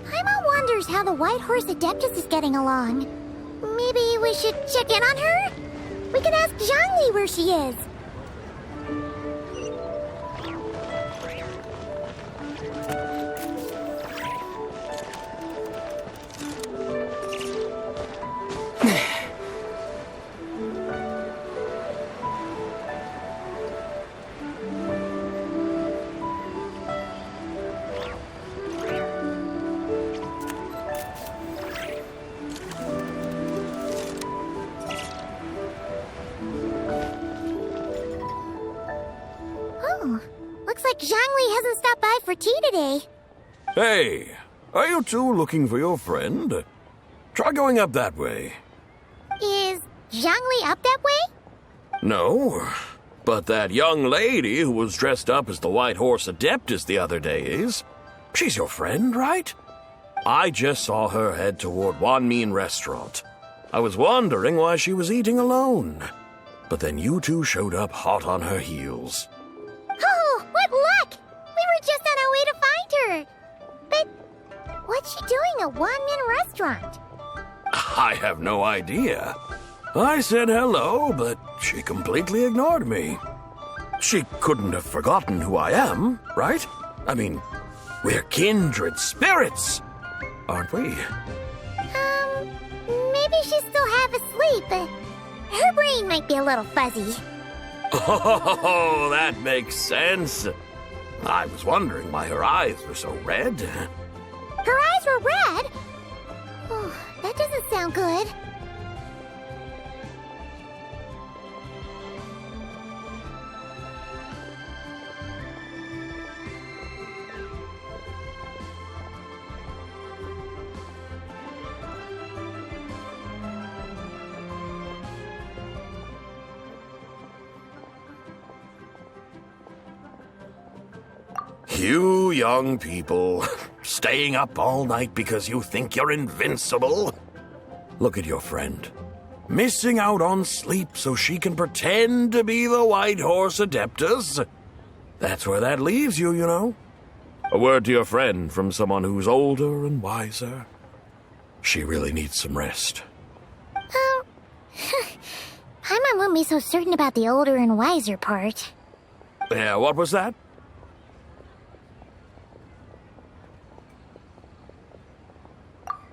Paimon wonders how the White Horse Adeptus is getting along. Maybe we should check in on her? We could ask Zhangli where she is. Looks like Zhangli hasn't stopped by for tea today. Hey, are you two looking for your friend? Try going up that way. Is Zhangli up that way? No, but that young lady who was dressed up as the White Horse Adeptus the other day is. She's your friend, right? I just saw her head toward Wanmin Restaurant. I was wondering why she was eating alone. But then you two showed up hot on her heels. Oh, what luck! We were just on our way to find her. But what's she doing at Wanmin Restaurant? I have no idea. I said hello, but she completely ignored me. She couldn't have forgotten who I am, right? I mean, we're kindred spirits, aren't we? Maybe she's still half asleep, but her brain might be a little fuzzy. Oh, that makes sense. I was wondering why her eyes were so red. Her eyes were red? Oh, that doesn't sound good. You young people, staying up all night because you think you're invincible? Look at your friend, missing out on sleep so she can pretend to be the White Horse Adeptus. That's where that leaves you, you know. A word to your friend from someone who's older and wiser. She really needs some rest. Paimon won't be so certain about the older and wiser part. Yeah, what was that?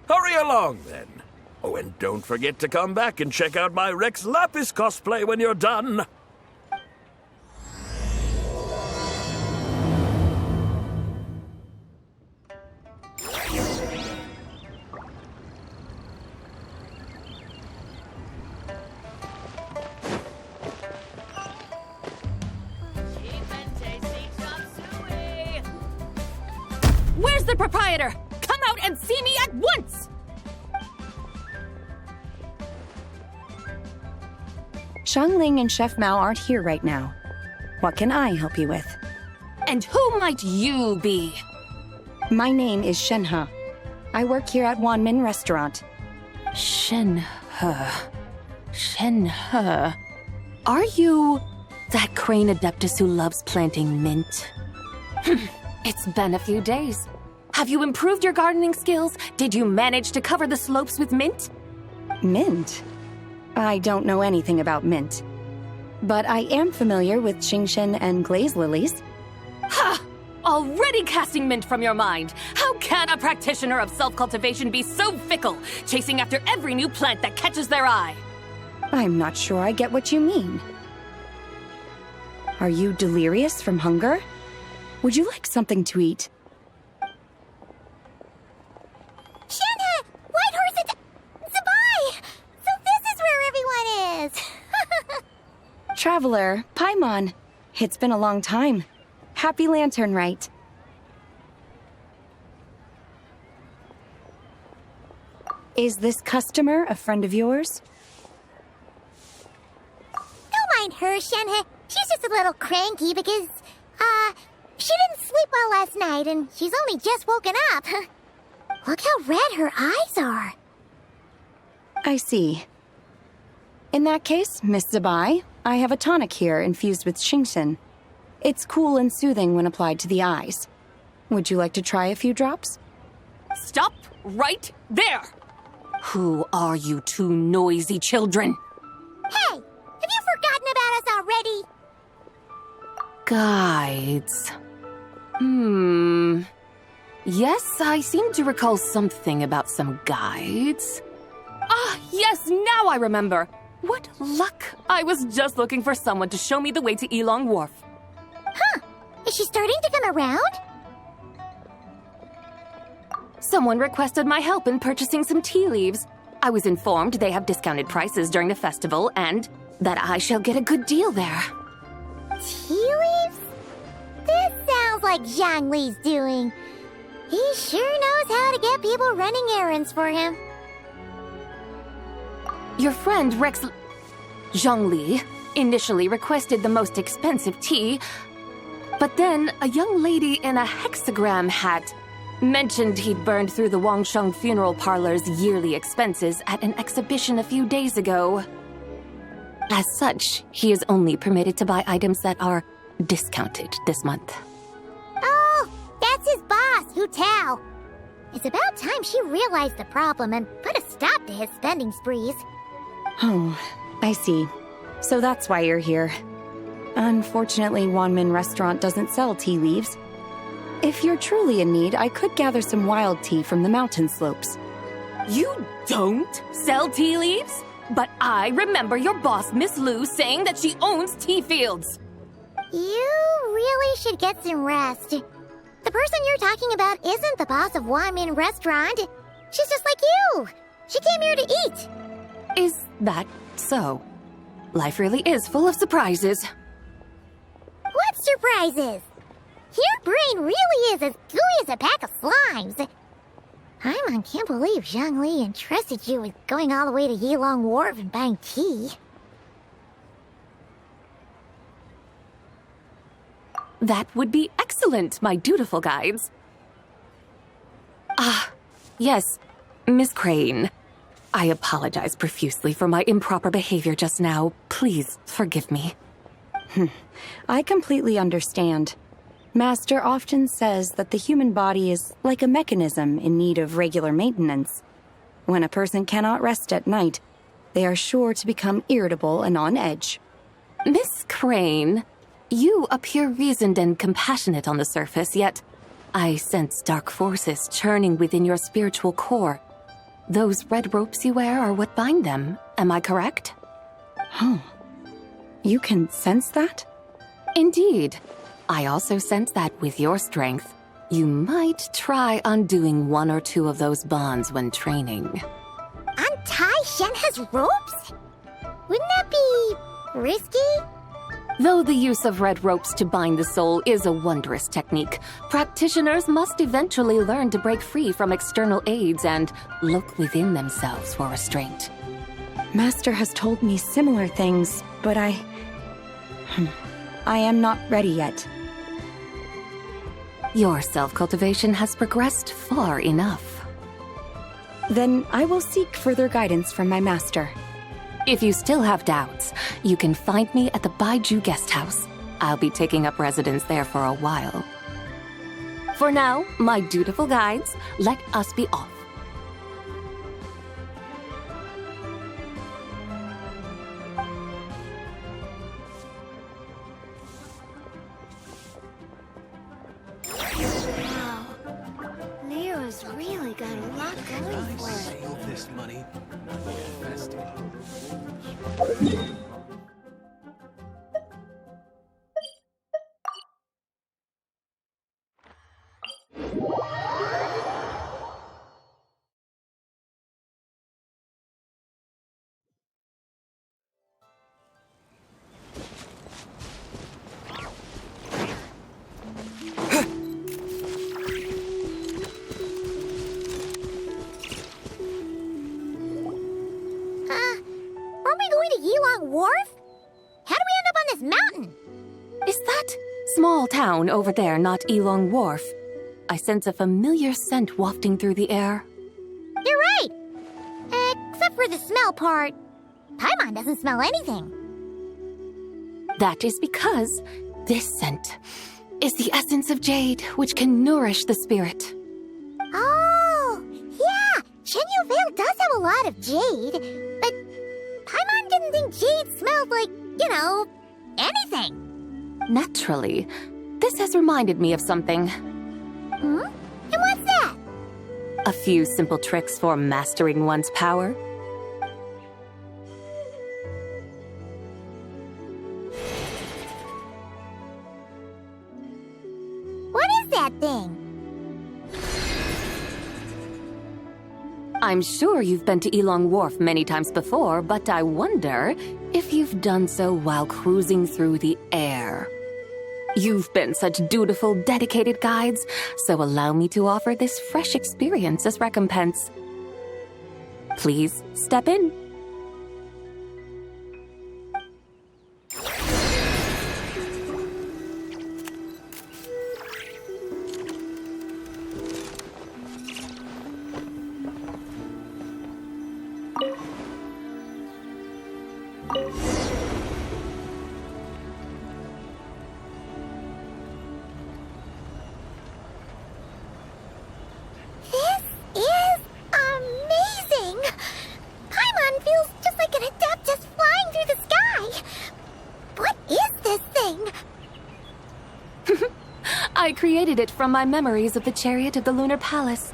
Hurry along, then. Oh, and don't forget to come back and check out my Rex Lapis cosplay when you're done. Where's the proprietor? Come out and see me at once! Xiangling and Chef Mao aren't here right now. What can I help you with? And who might you be? My name is Shenhe. I work here at Wanmin Restaurant. Shenhe. Shenhe. Are you that crane adeptus who loves planting mint? It's been a few days. Have you improved your gardening skills? Did you manage to cover the slopes with mint? Mint? I don't know anything about mint. But I am familiar with Qingshen and glaze lilies. Ha! Already casting mint from your mind. How can a practitioner of self-cultivation be so fickle, chasing after every new plant that catches their eye? I'm not sure I get what you mean. Are you delirious from hunger? Would you like something to eat? traveler, Paimon. It's been a long time. Happy Lantern Rite. Is this customer a friend of yours? Don't mind her, Shenhe. She's just a little cranky because, she didn't sleep well last night and she's only just woken up. Look how red her eyes are. I see. In that case, Miss Zabai, I have a tonic here infused with Xingxin. It's cool and soothing when applied to the eyes. Would you like to try a few drops? Stop right there! Who are you two noisy children? Hey, have you forgotten about us already? Guides. Yes, I seem to recall something about some guides. Ah, yes, now I remember. What luck! I was just looking for someone to show me the way to Elong Wharf. Huh. Is she starting to come around? Someone requested my help in purchasing some tea leaves. I was informed they have discounted prices during the festival and that I shall get a good deal there. Tea leaves? This sounds like Zhongli's doing. He sure knows how to get people running errands for him. Your friend Rex Zhongli initially requested the most expensive tea, but then a young lady in a hexagram hat mentioned he'd burned through the Wangsheng funeral parlor's yearly expenses at an exhibition a few days ago. As such, he is only permitted to buy items that are discounted this month. Oh, that's his boss, Hu Tao. It's about time she realized the problem and put a stop to his spending sprees. Oh, I see. So that's why you're here. Unfortunately, Wanmin Restaurant doesn't sell tea leaves. If you're truly in need, I could gather some wild tea from the mountain slopes. You don't sell tea leaves? But I remember your boss, Miss Lu, saying that she owns tea fields. You really should get some rest. The person you're talking about isn't the boss of Wanmin Restaurant. She's just like you. She came here to eat. Is that so? Life really is full of surprises. What surprises? Your brain really is as gooey as a pack of slimes. Paimon can't believe Zhongli entrusted you with going all the way to Yilong Wharf and buying tea. That would be excellent, my dutiful guides. Ah, yes, Miss Crane. I apologize profusely for my improper behavior just now. Please forgive me. I completely understand. Master often says that the human body is like a mechanism in need of regular maintenance. When a person cannot rest at night, they are sure to become irritable and on edge. Miss Crane, you appear reasoned and compassionate on the surface, yet I sense dark forces churning within your spiritual core. Those red ropes you wear are what bind them, am I correct? Oh, you can sense that? Indeed. I also sense that with your strength, you might try undoing one or two of those bonds when training. Untie Shenhe's ropes? Wouldn't that be risky? Though the use of red ropes to bind the soul is a wondrous technique, practitioners must eventually learn to break free from external aids and look within themselves for restraint. Master has told me similar things, but I am not ready yet. Your self-cultivation has progressed far enough. Then I will seek further guidance from my master. If you still have doubts, you can find me at the Baiju Guest House. I'll be taking up residence there for a while. For now, my dutiful guides, let us be off. Nero's really got a lot going for it. Save this money. Investing. town over there not Elong Wharf? I sense a familiar scent wafting through the air. You're right! Except for the smell part. Paimon doesn't smell anything. That is because this scent is the essence of jade, which can nourish the spirit. Oh, yeah! Shenyu Vale does have a lot of jade, but Paimon didn't think jade smelled like, anything. Naturally, this has reminded me of something. Hmm? And what's that? A few simple tricks for mastering one's power. What is that thing? I'm sure you've been to Elong Wharf many times before, but I wonder if you've done so while cruising through the air. You've been such dutiful, dedicated guides, so allow me to offer this fresh experience as recompense. Please step in. I created it from my memories of the chariot of the Lunar Palace.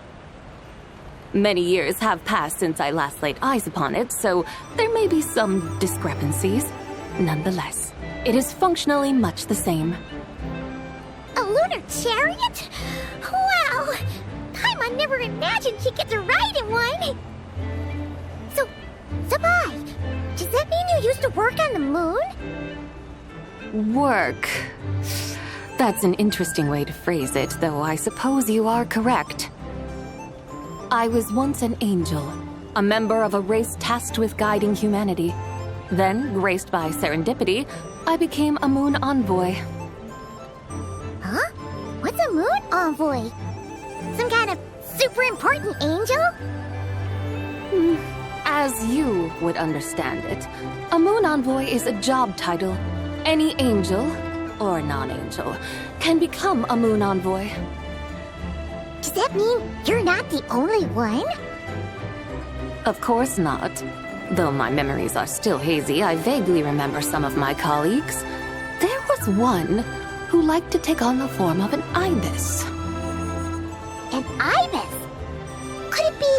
Many years have passed since I last laid eyes upon it, so there may be some discrepancies. Nonetheless, it is functionally much the same. A lunar chariot? Wow! Paimon never imagined she'd get to ride in one! So, Sabai, does that mean you used to work on the moon? Work. That's an interesting way to phrase it, though I suppose you are correct. I was once an angel, a member of a race tasked with guiding humanity. Then, graced by serendipity, I became a moon envoy. Huh? What's a moon envoy? Some kind of super important angel? As you would understand it, a moon envoy is a job title. Any angel, or non-angel, can become a moon envoy. Does that mean you're not the only one? Of course not. Though my memories are still hazy, I vaguely remember some of my colleagues. There was one who liked to take on the form of an ibis. An ibis? Could it be...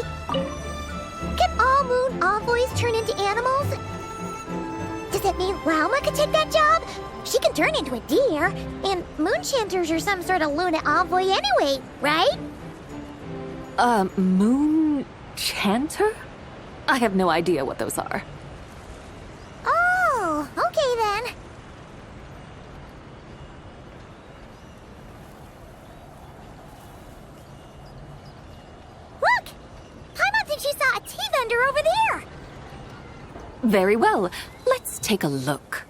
Can all moon envoys turn into animals? Does that mean Lauma could take that job? She can turn into a deer, and moon chanters are some sort of Luna envoy anyway, right? Moon chanter? I have no idea what those are. Oh, okay then. Look! Paimon thinks she saw a tea vendor over there! Very well. Let's take a look.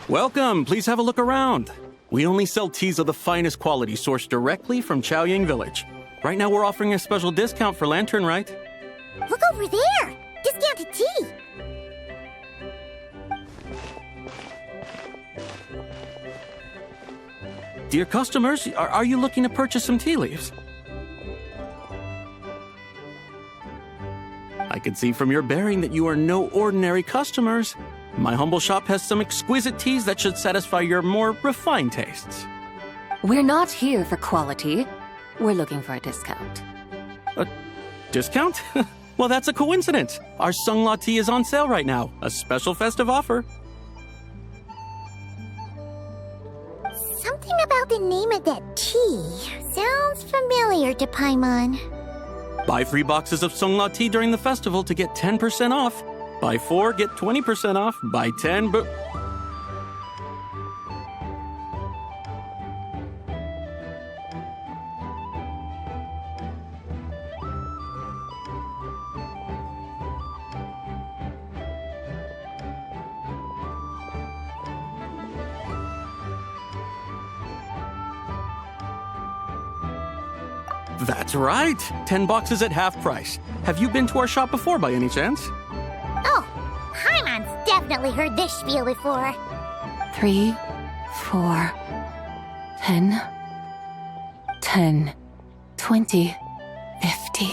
Welcome, please have a look around. We only sell teas of the finest quality sourced directly from Chaoyang Village. Right now we're offering a special discount for Lantern, right? Look over there! Discounted tea! Dear customers, are you looking to purchase some tea leaves? I can see from your bearing that you are no ordinary customers. My humble shop has some exquisite teas that should satisfy your more refined tastes. We're not here for quality. We're looking for a discount. A discount? Well, that's a coincidence. Our Sunglaw tea is on sale right now. A special festive offer. Something about the name of that tea sounds familiar to Paimon. Buy 3 boxes of Sunglaw tea during the festival to get 10% off. Buy 4, get 20% off. Buy 10, but... That's right. 10 boxes at half price. Have you been to our shop before by any chance? Oh, Paimon's definitely heard this spiel before. 3, 4, 10, 10, 20, 50.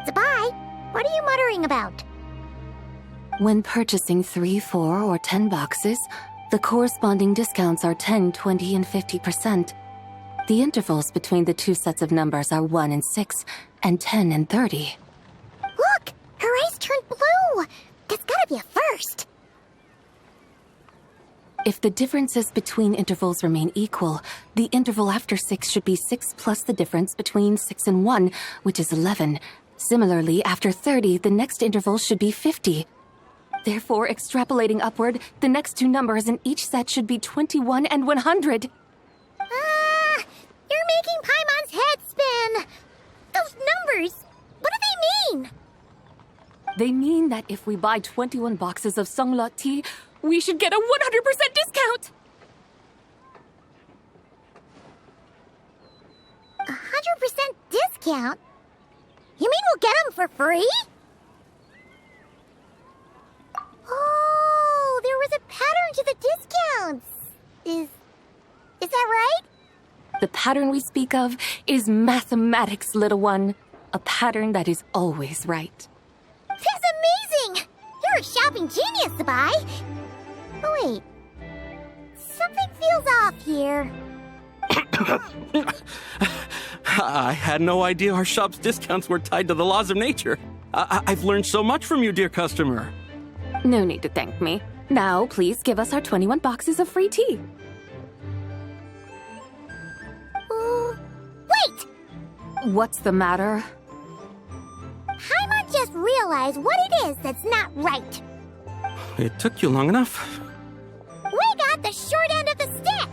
Zabai, what are you muttering about? When purchasing 3, 4, or 10 boxes, the corresponding discounts are 10, 20, and 50%. The intervals between the 2 sets of numbers are 1 and 6, and 10 and 30. Look! Her eyes turned blue! That's gotta be a first! If the differences between intervals remain equal, the interval after 6 should be 6 plus the difference between 6 and 1, which is 11. Similarly, after 30, the next interval should be 50. Therefore, extrapolating upward, the next 2 numbers in each set should be 21 and 100. You're making Paimon's head spin! Those numbers, what do they mean? They mean that if we buy 21 boxes of Sunglaw tea, we should get a 100% discount! 100% discount? You mean we'll get them for free? Oh, there was a pattern to the discounts. Is that right? The pattern we speak of is mathematics, little one. A pattern that is always right. That's amazing! You're a shopping genius, Zabai. Oh, wait. Something feels off here. I had no idea our shop's discounts were tied to the laws of nature. I've learned so much from you, dear customer. No need to thank me. Now, please give us our 21 boxes of free tea. Wait! What's the matter? Paimon just realized what it is that's not right. It took you long enough. We got the short end of the stick!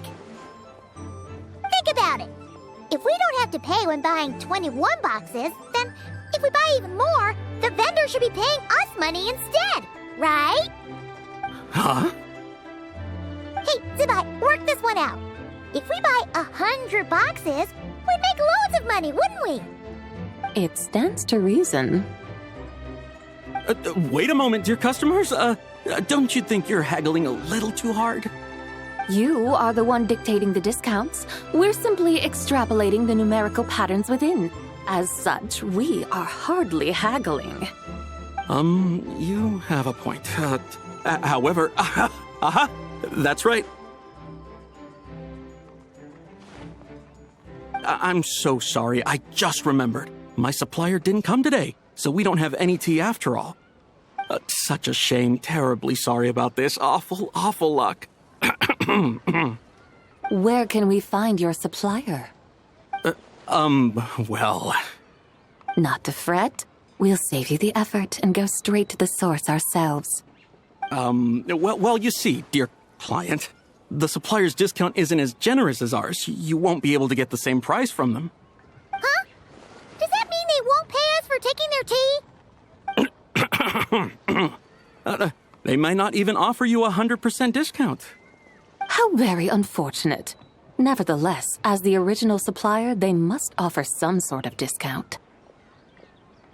Think about it. If we don't have to pay when buying 21 boxes, then if we buy even more, the vendor should be paying us money instead, right? Huh? Hey, Zabai, work this one out. If we buy 100 boxes, we'd make loads of money, wouldn't we? It stands to reason. Wait a moment, dear customers. Don't you think you're haggling a little too hard? You are the one dictating the discounts. We're simply extrapolating the numerical patterns within. As such, we are hardly haggling. You have a point. However, that's right. I'm so sorry. I just remembered. My supplier didn't come today, so we don't have any tea after all. Such a shame. Terribly sorry about this. Awful, awful luck. Where can we find your supplier? Well... Not to fret. We'll save you the effort and go straight to the source ourselves. Well, you see, dear client, the supplier's discount isn't as generous as ours. You won't be able to get the same price from them. Huh? Does that mean they won't pay us for taking their tea? They might not even offer you 100% discount. How very unfortunate. Nevertheless, as the original supplier, they must offer some sort of discount.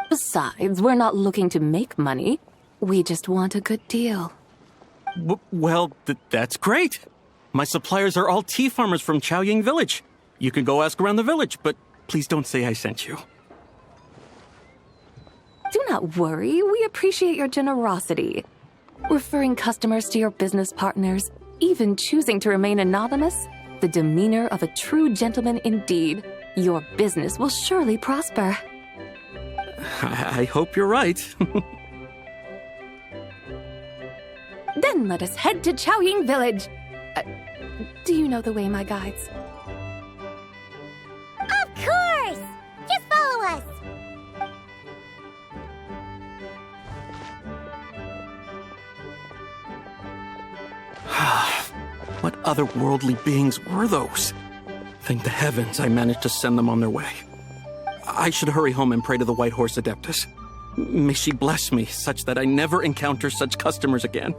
Besides, we're not looking to make money. We just want a good deal. Well, that's great. My suppliers are all tea farmers from Chaoying Village. You can go ask around the village, but please don't say I sent you. Do not worry, we appreciate your generosity. Referring customers to your business partners, even choosing to remain anonymous, the demeanor of a true gentleman indeed. Your business will surely prosper. I hope you're right. Then let us head to Chaoying Village. Do you know the way, my guides? Of course! Just follow us! What otherworldly beings were those? Thank the heavens I managed to send them on their way. I should hurry home and pray to the White Horse Adeptus. May she bless me such that I never encounter such customers again.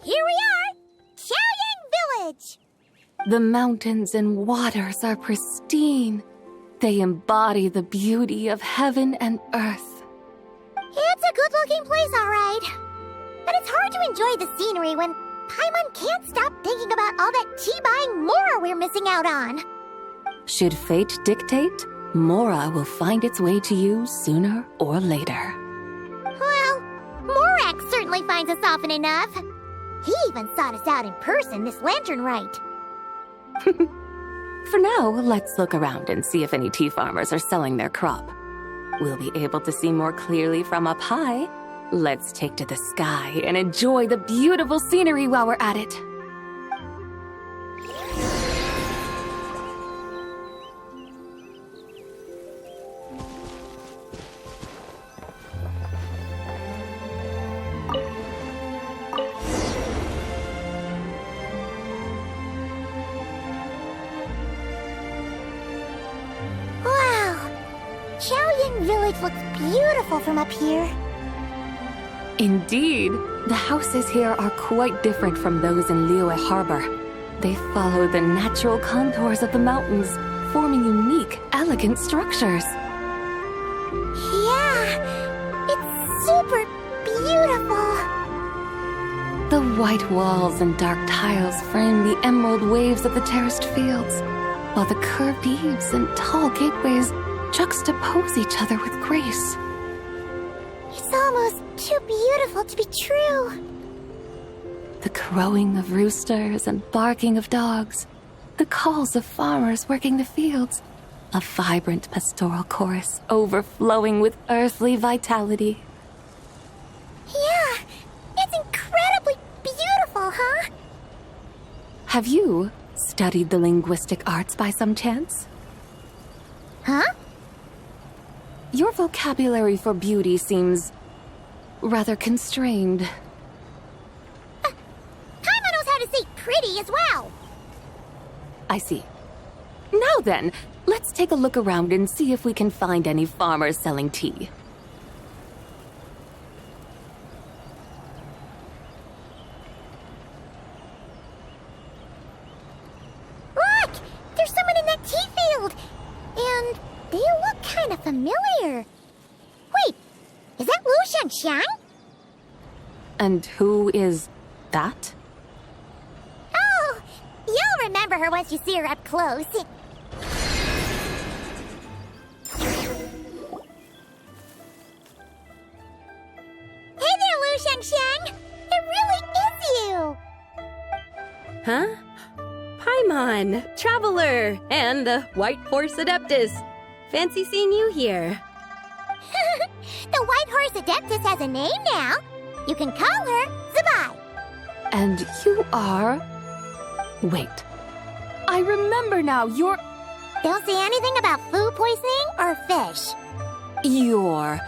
Here we are! Chaoying Village! The mountains and waters are pristine. They embody the beauty of heaven and earth. It's a good-looking place, all right. But it's hard to enjoy the scenery when Paimon can't stop thinking about all that tea-buying Mora we're missing out on. Should fate dictate, Mora will find its way to you sooner or later. Well, Morak certainly finds us often enough. He even sought us out in person this lantern rite. For now, let's look around and see if any tea farmers are selling their crop. We'll be able to see more clearly from up high. Let's take to the sky and enjoy the beautiful scenery while we're at it. Chaoying Village looks beautiful from up here. Indeed, the houses here are quite different from those in Liyue Harbor. They follow the natural contours of the mountains, forming unique, elegant structures. Yeah, it's super beautiful. The white walls and dark tiles frame the emerald waves of the terraced fields, while the curved eaves and tall gateways juxtapose each other with grace. It's almost too beautiful to be true. The crowing of roosters and barking of dogs, the calls of farmers working the fields, a vibrant pastoral chorus overflowing with earthly vitality. Yeah, it's incredibly beautiful, huh? Have you studied the linguistic arts by some chance? Huh? Your vocabulary for beauty seems rather constrained. Paimon knows how to say pretty as well. I see. Now then, let's take a look around and see if we can find any farmers selling tea. Look! There's someone in that tea field! And they look kind of familiar. Wait, is that Lu Shanxiang? And who is that? Oh, you'll remember her once you see her up close. Hey there, Lu Shanxiang! It really is you! Huh? Paimon, Traveler, and the White Horse Adeptus. Fancy seeing you here. The White Horse Adeptus has a name now. You can call her Zabai. And you are... Wait. I remember now, you're... Don't say anything about food poisoning or fish. You're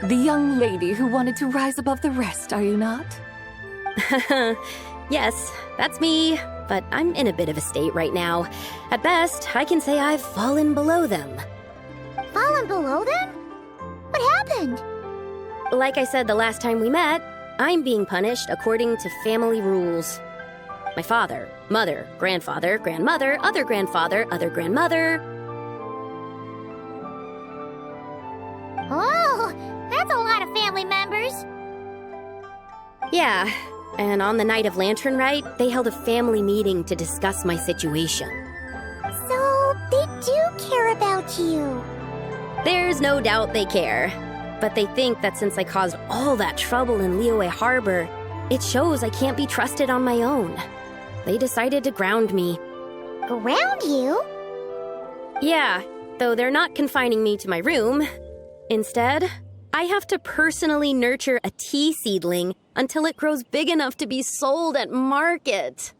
the young lady who wanted to rise above the rest, are you not? Yes, that's me, but I'm in a bit of a state right now. At best, I can say I've fallen below them. Fallen one below them? What happened? Like I said the last time we met, I'm being punished according to family rules. My father, mother, grandfather, grandmother, other grandfather, other grandmother. Oh, that's a lot of family members. Yeah, and on the night of Lantern Rite, they held a family meeting to discuss my situation. So, they do care about you. There's no doubt they care. But they think that since I caused all that trouble in Liyue Harbor, it shows I can't be trusted on my own. They decided to ground me. Ground you? Yeah, though they're not confining me to my room. Instead, I have to personally nurture a tea seedling until it grows big enough to be sold at market.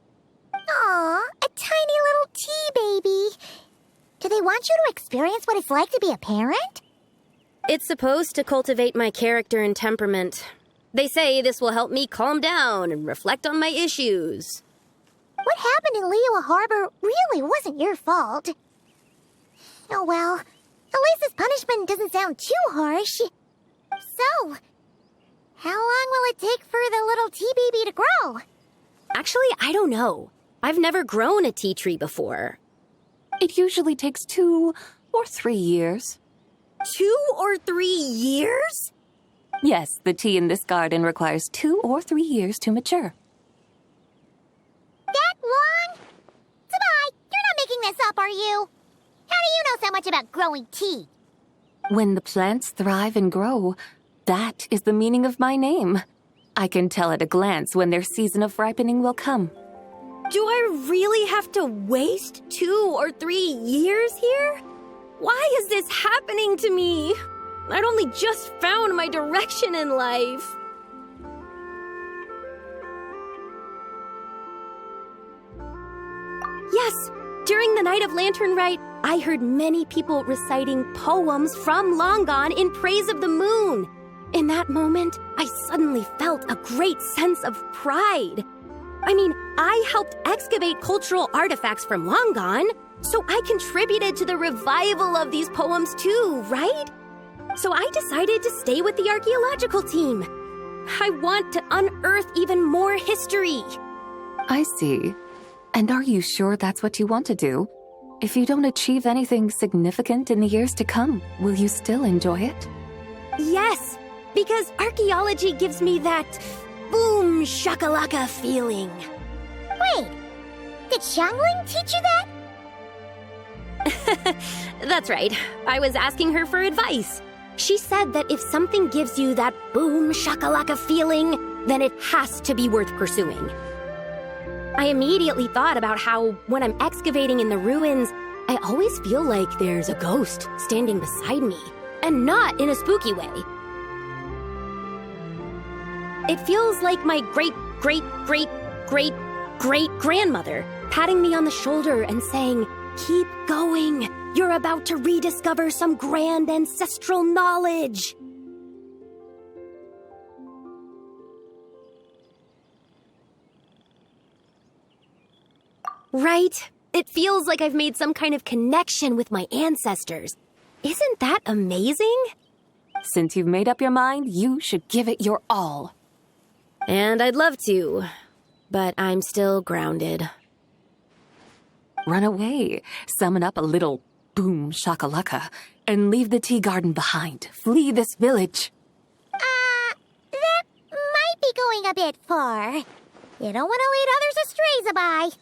Aw, a tiny little tea baby. Do they want you to experience what it's like to be a parent? It's supposed to cultivate my character and temperament. They say this will help me calm down and reflect on my issues. What happened in Liyue Harbor really wasn't your fault. Oh well, at least this punishment doesn't sound too harsh. So, how long will it take for the little tea baby to grow? Actually, I don't know. I've never grown a tea tree before. It usually takes 2 or 3 years. 2 or 3 years? Yes, the tea in this garden requires 2 or 3 years to mature. That long? Sabai, you're not making this up, are you? How do you know so much about growing tea? When the plants thrive and grow, that is the meaning of my name. I can tell at a glance when their season of ripening will come. Do I really have to waste 2 or 3 years here? Why is this happening to me? I'd only just found my direction in life. Yes, during the night of Lantern Rite, I heard many people reciting poems from Long Gone in praise of the moon. In that moment, I suddenly felt a great sense of pride. I mean, I helped excavate cultural artifacts from Long Gone, so I contributed to the revival of these poems too, right? So I decided to stay with the archaeological team. I want to unearth even more history. I see. And are you sure that's what you want to do? If you don't achieve anything significant in the years to come, will you still enjoy it? Yes, because archaeology gives me that boom shakalaka feeling. Wait, did Xiangling teach you that? That's right. I was asking her for advice. She said that if something gives you that boom shakalaka feeling, then it has to be worth pursuing. I immediately thought about how when I'm excavating in the ruins, I always feel like there's a ghost standing beside me, and not in a spooky way. It feels like my great-great-great-great-great-grandmother patting me on the shoulder and saying, "Keep going. You're about to rediscover some grand ancestral knowledge." Right? It feels like I've made some kind of connection with my ancestors. Isn't that amazing? Since you've made up your mind, you should give it your all. And I'd love to, but I'm still grounded. Run away, summon up a little boom shakalaka, and leave the tea garden behind. Flee this village. That might be going a bit far. You don't want to lead others astray, Zabai.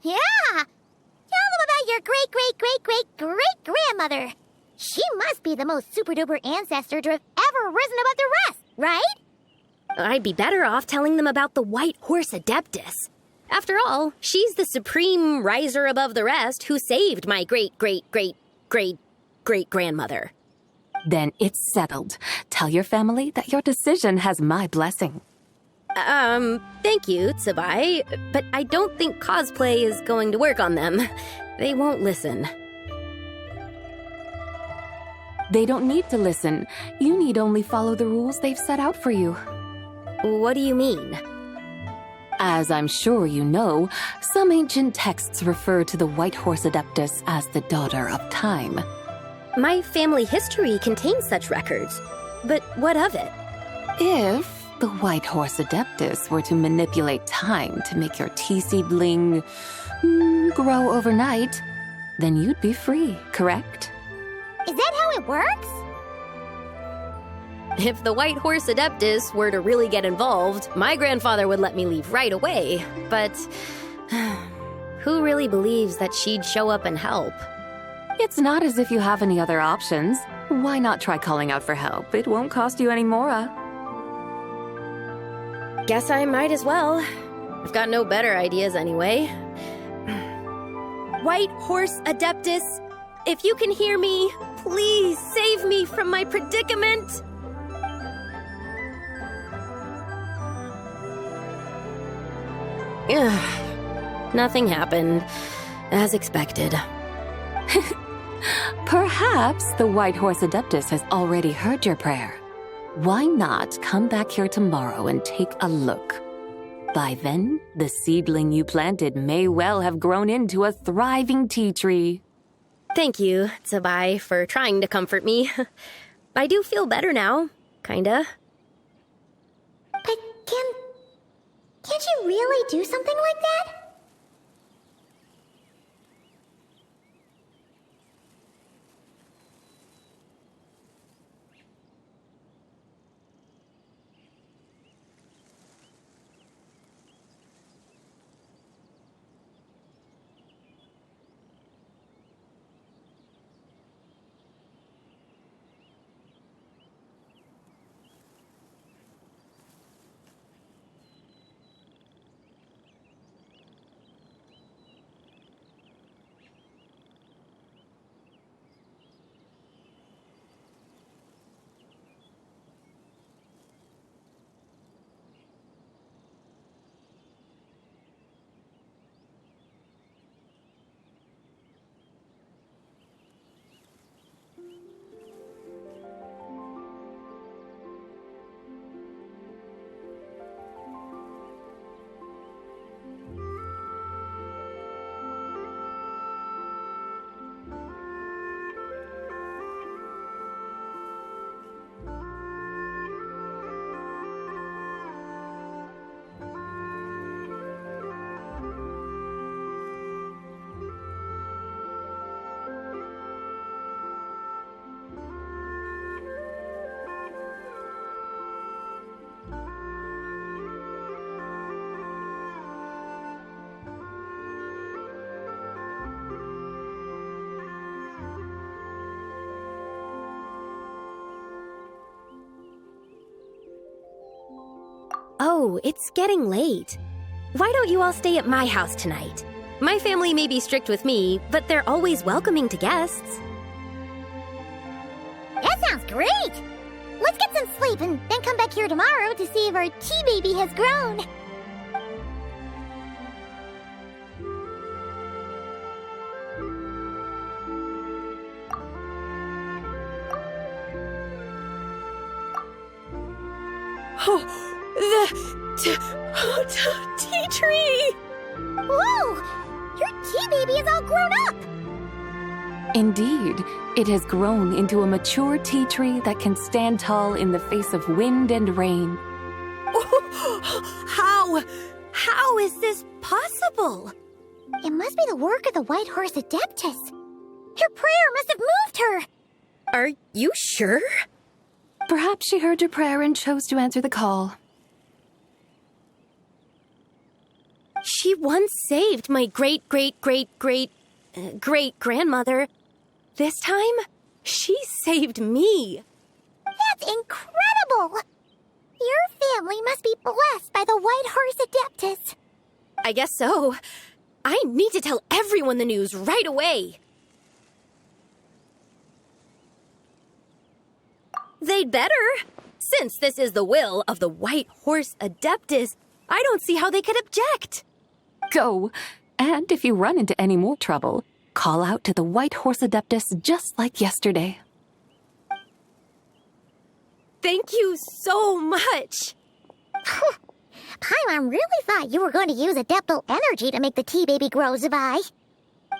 Yeah! Tell them about your great-great-great-great-great-grandmother. She must be the most super-duper ancestor to have ever risen above the rest, right? I'd be better off telling them about the White Horse Adeptus. After all, she's the supreme riser above the rest who saved my great-great-great-great-great-grandmother. Then it's settled. Tell your family that your decision has my blessing. Thank you, Tsubai, but I don't think cosplay is going to work on them. They won't listen. They don't need to listen. You need only follow the rules they've set out for you. What do you mean? As I'm sure you know, some ancient texts refer to the White Horse Adeptus as the Daughter of Time. My family history contains such records. But what of it? If the White Horse Adeptus were to manipulate time to make your tea seedling grow overnight, then you'd be free, correct? Is that how it works? If the White Horse Adeptus were to really get involved, my grandfather would let me leave right away. But who really believes that she'd show up and help? It's not as if you have any other options. Why not try calling out for help? It won't cost you any more. Guess I might as well. I've got no better ideas anyway. White Horse Adeptus, if you can hear me, please save me from my predicament. Nothing happened, as expected. Perhaps the White Horse Adeptus has already heard your prayer. Why not come back here tomorrow and take a look? By then, the seedling you planted may well have grown into a thriving tea tree. Thank you, Tsabai, for trying to comfort me. I do feel better now, kinda. But can't you really do something like that? Oh, it's getting late. Why don't you all stay at my house tonight? My family may be strict with me, but they're always welcoming to guests. That sounds great! Let's get some sleep and then come back here tomorrow to see if our tea baby has grown. The tea tree! Whoa! Your tea baby is all grown up! Indeed, it has grown into a mature tea tree that can stand tall in the face of wind and rain. How is this possible? It must be the work of the White Horse Adeptus. Her prayer must have moved her. Are you sure? Perhaps she heard your prayer and chose to answer the call. She once saved my great-great-great-great-great-grandmother. This time, she saved me. That's incredible! Your family must be blessed by the White Horse Adeptus. I guess so. I need to tell everyone the news right away. They'd better. Since this is the will of the White Horse Adeptus, I don't see how they could object. Go, and if you run into any more trouble, call out to the White Horse Adeptus just like yesterday. Thank you so much. Paimon really thought you were going to use adeptal energy to make the tea baby grow, Zabai.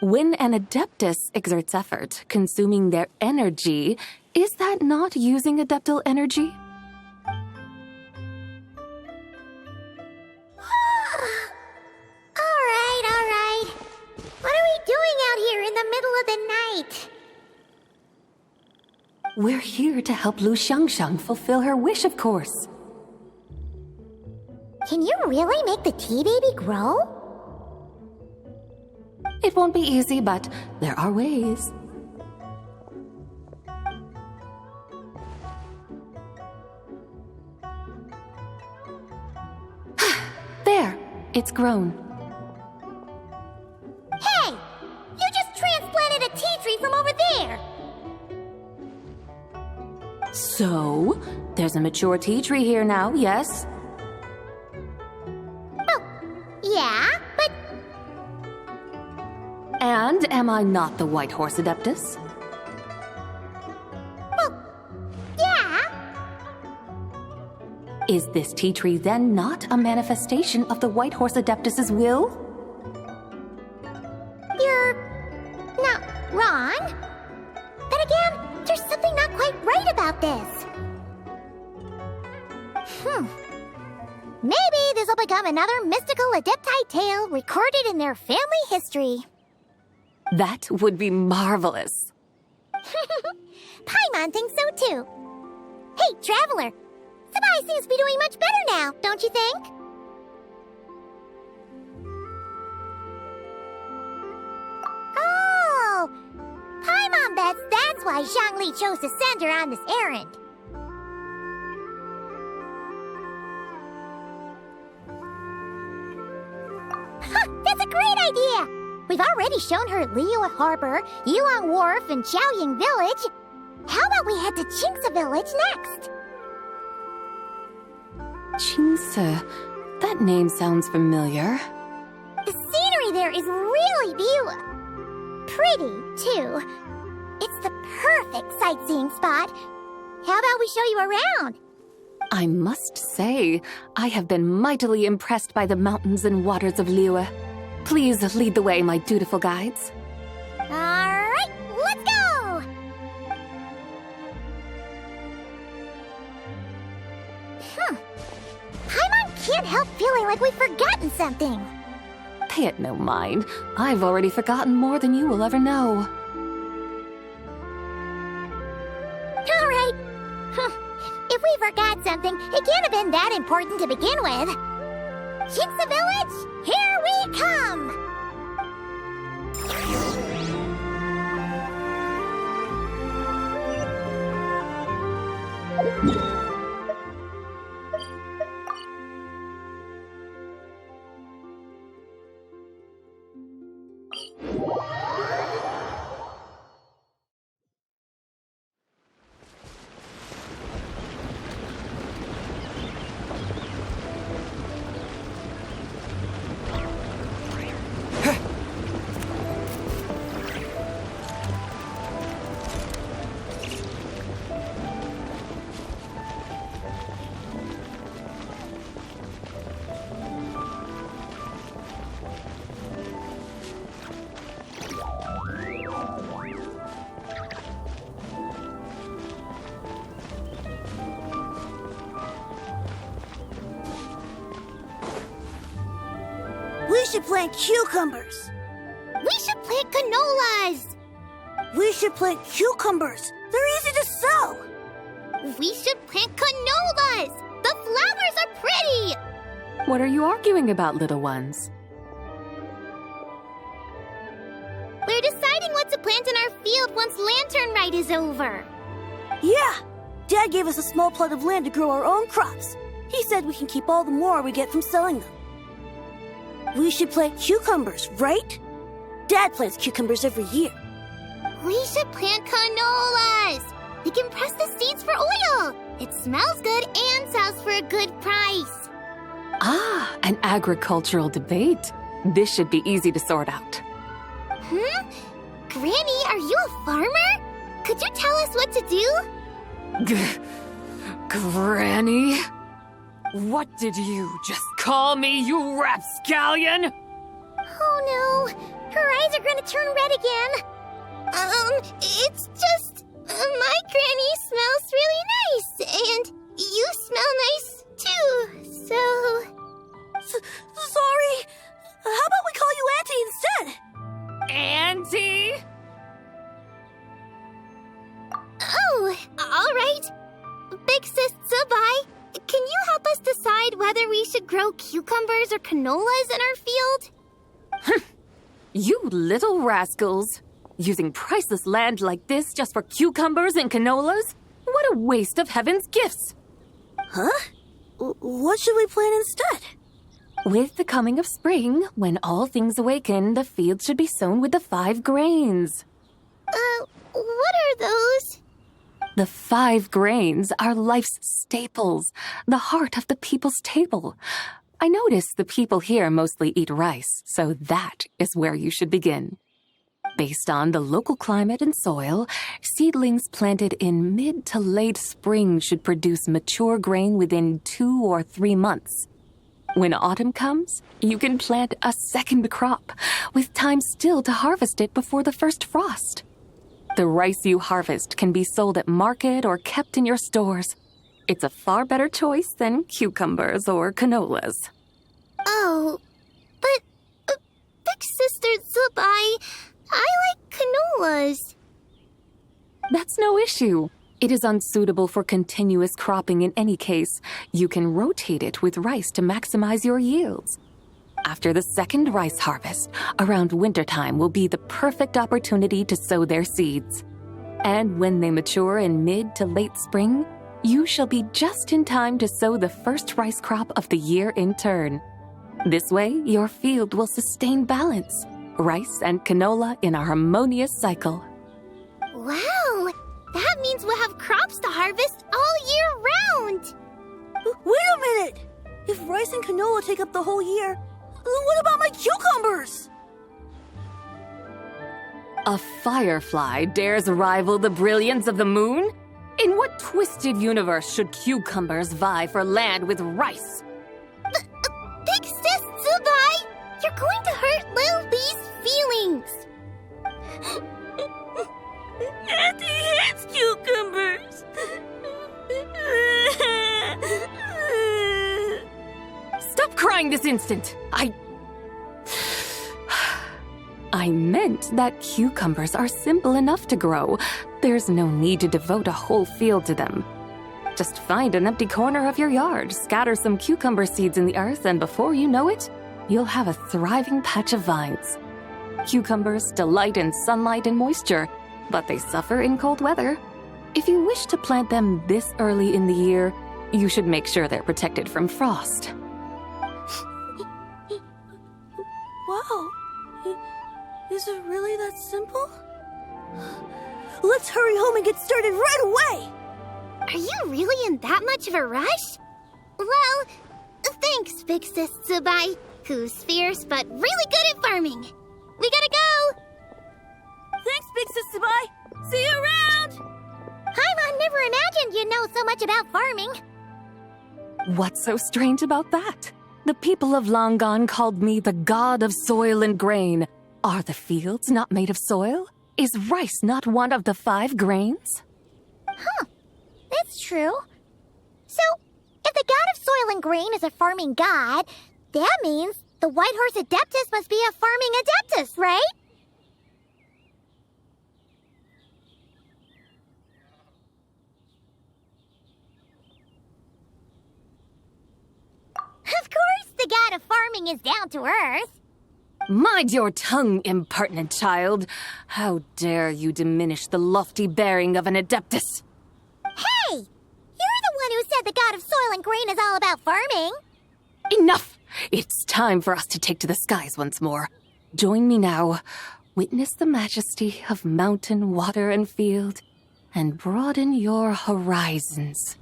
When an adeptus exerts effort, consuming their energy, is that not using adeptal energy? All right. What are we doing out here in the middle of the night? We're here to help Lu Xiangxiang fulfill her wish, of course. Can you really make the tea baby grow? It won't be easy, but there are ways. There, it's grown. Hey! You just transplanted a tea tree from over there! So, there's a mature tea tree here now, yes? Oh, yeah, but... And am I not the White Horse Adeptus? Well, yeah. Is this tea tree then not a manifestation of the White Horse Adeptus's will? You're not wrong. Then again, there's something not quite right about this. Maybe this will become another mystical Adepti tale recorded in their family history. That would be marvelous. Paimon thinks so too. Hey, Traveler! Sabai seems to be doing much better now, don't you think? Oh! Paimon bets that's why Zhongli chose to send her on this errand. That's a great idea! We've already shown her Liyue Harbor, Yulong Wharf, and Xiaoying Village. How about we head to Qingce Village next? Qingce. That name sounds familiar. The scenery there is really beautiful. Pretty, too. It's the perfect sightseeing spot. How about we show you around? I must say, I have been mightily impressed by the mountains and waters of Liyue. Please lead the way, my dutiful guides. All right, let's go! Paimon can't help feeling like we've forgotten something. Pay it no mind. I've already forgotten more than you will ever know. All right. If we forgot something, it can't have been that important to begin with. Qingce Village, here we come! We should plant cucumbers. We should plant canolas! We should plant cucumbers. They're easy to sow. We should plant canolas! The flowers are pretty! What are you arguing about, little ones? We're deciding what to plant in our field once Lantern Rite is over. Yeah. Dad gave us a small plot of land to grow our own crops. He said we can keep all the more we get from selling them. We should plant cucumbers, right? Dad plants cucumbers every year. We should plant canolas! We can press the seeds for oil! It smells good and sells for a good price. Ah, an agricultural debate. This should be easy to sort out. Granny, are you a farmer? Could you tell us what to do? Granny? What did you just call me, you rapscallion? Oh no, her eyes are gonna turn red again. It's just, my granny smells really nice, and you smell nice too, so... Sorry. How about we call you Auntie instead? Auntie? Oh, all right. Big sis Zubai, can you help us decide whether we should grow cucumbers or canolas in our field? You little rascals. Using priceless land like this just for cucumbers and canolas? What a waste of heaven's gifts! Huh? What should we plant instead? With the coming of spring, when all things awaken, the fields should be sown with the 5 grains. What are those? The 5 grains are life's staples, the heart of the people's table. I notice the people here mostly eat rice, so that is where you should begin. Based on the local climate and soil, seedlings planted in mid to late spring should produce mature grain within 2 or 3 months. When autumn comes, you can plant a second crop, with time still to harvest it before the first frost. The rice you harvest can be sold at market or kept in your stores. It's a far better choice than cucumbers or canolas. Oh, but Big Sister Zubai, I like canolas. That's no issue. It is unsuitable for continuous cropping in any case. You can rotate it with rice to maximize your yields. After the second rice harvest, around wintertime will be the perfect opportunity to sow their seeds. And when they mature in mid to late spring, you shall be just in time to sow the first rice crop of the year in turn. This way, your field will sustain balance. Rice and canola in a harmonious cycle. Wow, that means we'll have crops to harvest all year round. Wait a minute! If rice and canola take up the whole year, what about my cucumbers? A firefly dares rival the brilliance of the moon? In what twisted universe should cucumbers vie for land with rice? Big Sis Zubai, you're going to hurt Lil Lee's feelings. Auntie hates cucumbers. Stop crying this instant! I meant that cucumbers are simple enough to grow. There's no need to devote a whole field to them. Just find an empty corner of your yard, scatter some cucumber seeds in the earth, and before you know it, you'll have a thriving patch of vines. Cucumbers delight in sunlight and moisture, but they suffer in cold weather. If you wish to plant them this early in the year, you should make sure they're protected from frost. Wow. Is it really that simple? Let's hurry home and get started right away! Are you really in that much of a rush? Well, thanks, Big Sis Zubai, who's fierce but really good at farming. We gotta go! Thanks, Big Sis Zubai! See you around! Paimon never imagined you'd know so much about farming. What's so strange about that? The people of Longon called me the god of soil and grain. Are the fields not made of soil? Is rice not one of the 5 grains? Huh, that's true. So, if the god of soil and grain is a farming god, that means the White Horse Adeptus must be a farming adeptus, right? Of course the god of farming is down to earth. Mind your tongue, impertinent child. How dare you diminish the lofty bearing of an adeptus? Hey! You're the one who said the god of soil and grain is all about farming. Enough! It's time for us to take to the skies once more. Join me now. Witness the majesty of mountain, water, and field, and broaden your horizons.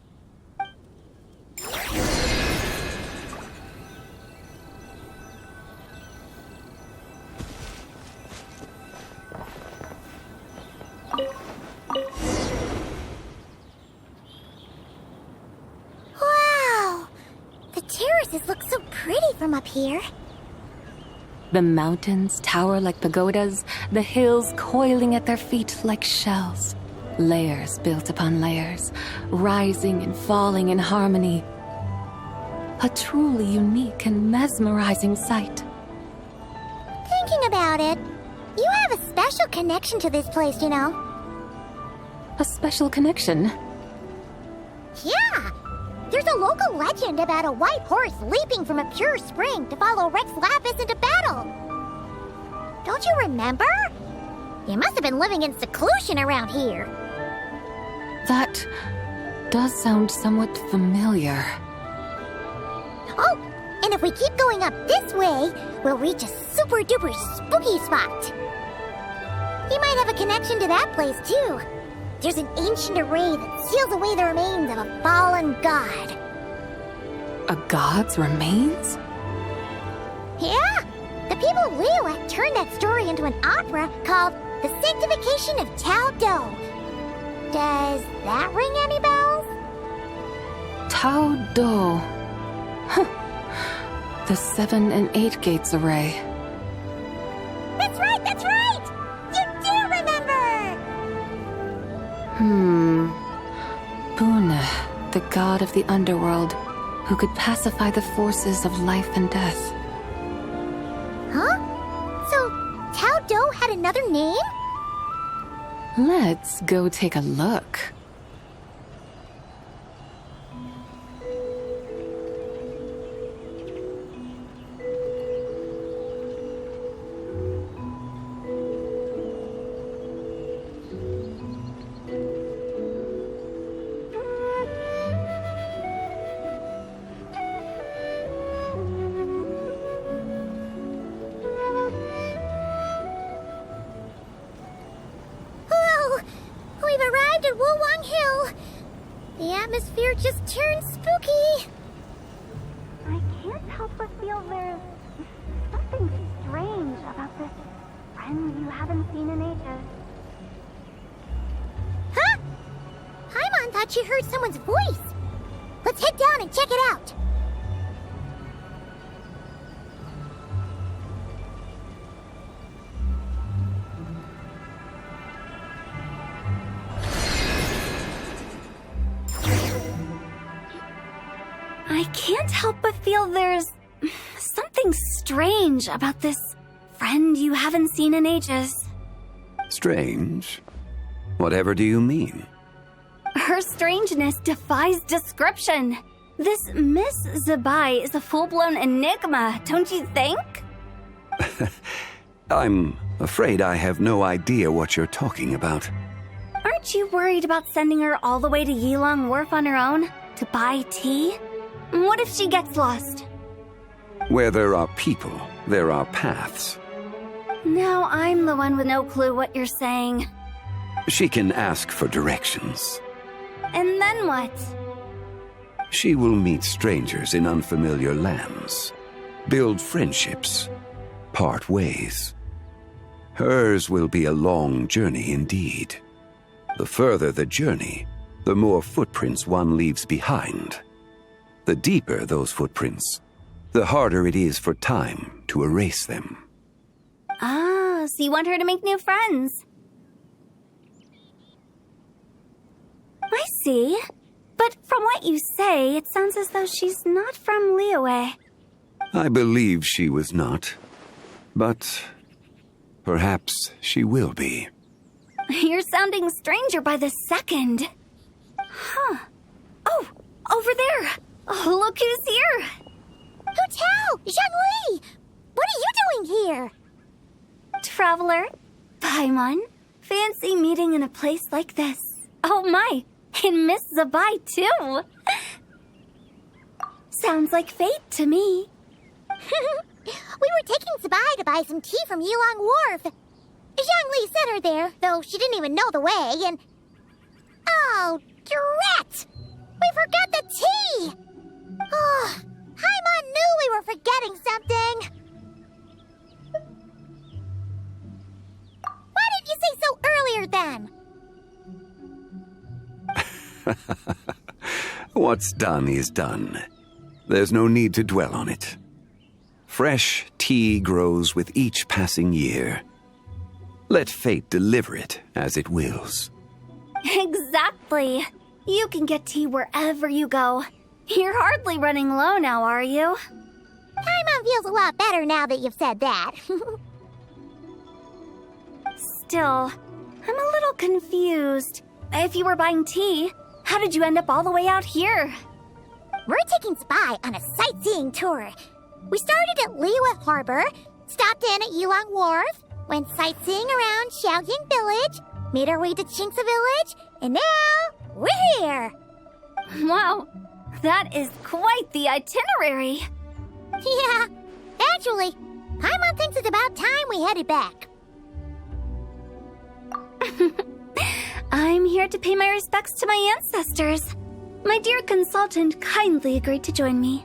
Wow! The terrace places look so pretty from up here. The mountains tower like pagodas, the hills coiling at their feet like shells. Layers built upon layers, rising and falling in harmony. A truly unique and mesmerizing sight. Thinking about it, you have a special connection to this place, you know. A special connection? Yeah! There's a local legend about a white horse leaping from a pure spring to follow Rex Lapis into battle. Don't you remember? You must have been living in seclusion around here. That does sound somewhat familiar. Oh, and if we keep going up this way, we'll reach a super-duper spooky spot. You might have a connection to that place, too. There's an ancient array that seals away the remains of a fallen god. A god's remains? Yeah, the people of Liyue turned that story into an opera called The Sanctification of Tao Do. Does that ring any bells? Tao Do. Huh. The 7 and 8 gates array. That's right, that's right! You do remember! Buna, the god of the underworld, who could pacify the forces of life and death. Huh? So, Tao Do had another name? Let's go take a look. The atmosphere just turned spooky. I can't help but feel there's something strange about this friend you haven't seen in ages. Huh? Paimon thought she heard someone's voice. Let's head down and check it out. I can't help but feel there's something strange about this friend you haven't seen in ages. Strange? Whatever do you mean? Her strangeness defies description. This Miss Zabai is a full-blown enigma, don't you think? I'm afraid I have no idea what you're talking about. Aren't you worried about sending her all the way to Yilong Wharf on her own to buy tea? What if she gets lost? Where there are people, there are paths. Now I'm the one with no clue what you're saying. She can ask for directions. And then what? She will meet strangers in unfamiliar lands, build friendships, part ways. Hers will be a long journey indeed. The further the journey, the more footprints one leaves behind. The deeper those footprints, the harder it is for time to erase them. Ah, so you want her to make new friends. I see. But from what you say, it sounds as though she's not from Liyue. I believe she was not, but perhaps she will be. You're sounding stranger by the second. Huh. Oh, over there. Oh, look who's here. Hu Tao! Zhongli! What are you doing here? Traveler. Paimon. Fancy meeting in a place like this. Oh my, and Miss Zabai too. Sounds like fate to me. We were taking Zabai to buy some tea from Yilong Wharf. Zhongli sent her there, though she didn't even know the way, and... Oh, drat! We forgot the tea! Oh, Paimon knew we were forgetting something! Why didn't you say so earlier then? What's done is done. There's no need to dwell on it. Fresh tea grows with each passing year. Let fate deliver it as it wills. Exactly. You can get tea wherever you go. You're hardly running low now, are you? Paimon feels a lot better now that you've said that. Still, I'm a little confused. If you were buying tea, how did you end up all the way out here? We're taking Spy on a sightseeing tour. We started at Liyue Harbor, stopped in at Yulong Wharf, went sightseeing around Xiaoying Village, made our way to Qingce Village, and now we're here. Wow, that is quite the itinerary. Yeah, actually, Paimon thinks it's about time we headed back. I'm here to pay my respects to my ancestors. My dear consultant kindly agreed to join me.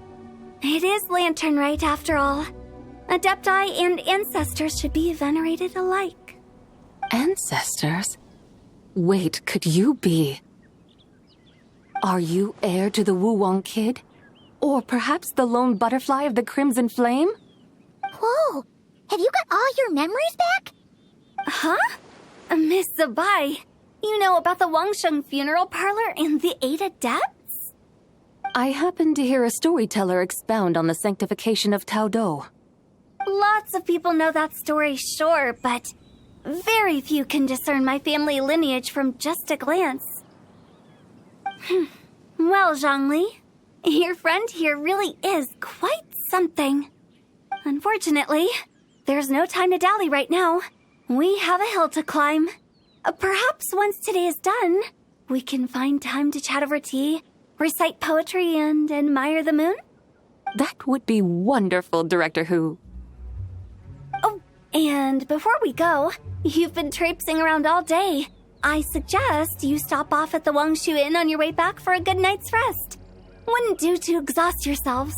It is Lantern Rite, after all. Adepti and ancestors should be venerated alike. Ancestors? Wait, could you be? Are you heir to the Wu-Wong kid? Or perhaps the lone butterfly of the Crimson Flame? Whoa, have you got all your memories back? Huh? Miss Zabai, you know about the Wangsheng funeral parlor and the 8 adepts? I happened to hear a storyteller expound on the sanctification of Tao Do. Lots of people know that story, sure, but very few can discern my family lineage from just a glance. Well, Zhongli, your friend here really is quite something. Unfortunately, there's no time to dally right now. We have a hill to climb. Perhaps once today is done, we can find time to chat over tea, recite poetry, and admire the moon? That would be wonderful, Director Hu. Oh, and before we go, you've been traipsing around all day. I suggest you stop off at the Wangshu Inn on your way back for a good night's rest. Wouldn't do to exhaust yourselves,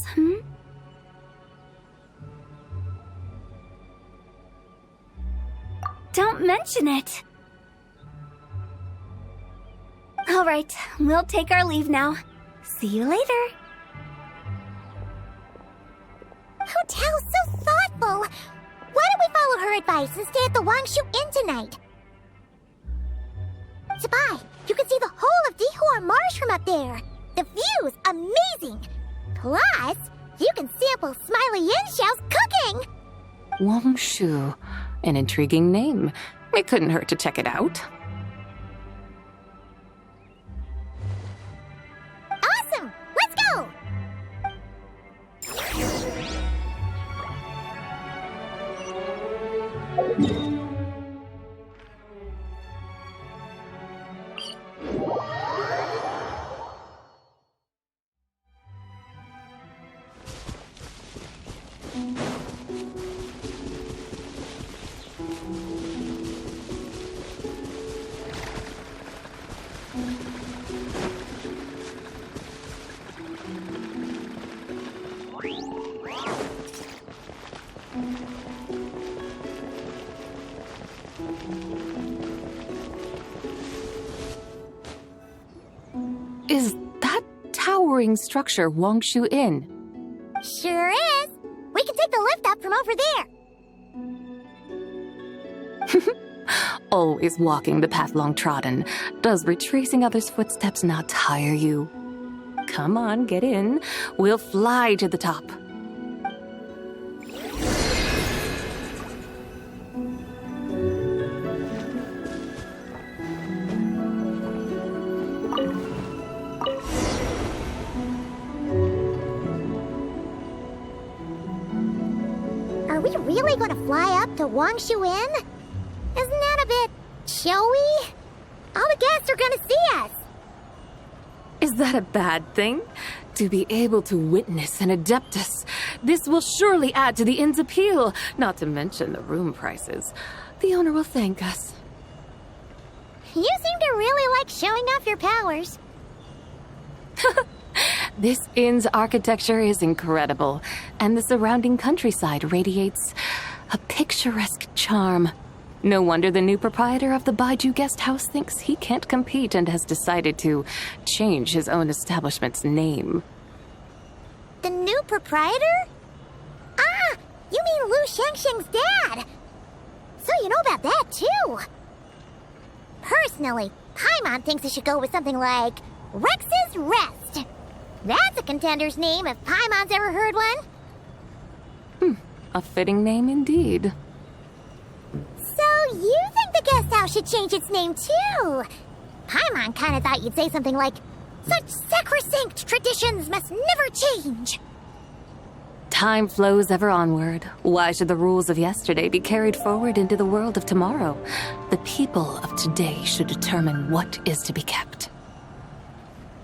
Don't mention it. All right, we'll take our leave now. See you later. Hotel's so thoughtful. Why don't we follow her advice and stay at the Wangshu Inn tonight? Zabai, you can see the whole of Dihua Marsh from up there. The view's amazing. Plus, you can sample Smiley Yinshao's cooking. Wangshu. An intriguing name. It couldn't hurt to check it out. Awesome! Let's go! Is that towering structure Wangshu Inn? Sure is. We can take the lift up from over there. Always walking the path long trodden. Does retracing others' footsteps not tire you? Come on, get in. We'll fly to the top. Are we really going to fly up to Wangshu Inn? Isn't that a bit showy? All the guests are going to see us. Is that a bad thing? To be able to witness an Adeptus. This will surely add to the inn's appeal, not to mention the room prices. The owner will thank us. You seem to really like showing off your powers. This inn's architecture is incredible, and the surrounding countryside radiates a picturesque charm. No wonder the new proprietor of the Baiju guest house thinks he can't compete and has decided to change his own establishment's name. The proprietor? Ah, you mean Lu Shengsheng's dad. So you know about that, too. Personally, Paimon thinks it should go with something like Rex's Rest. That's a contender's name if Paimon's ever heard one. A fitting name indeed. So you think the guest house should change its name, too? Paimon kinda thought you'd say something like, such sacrosanct traditions must never change. Time flows ever onward. Why should the rules of yesterday be carried forward into the world of tomorrow? The people of today should determine what is to be kept.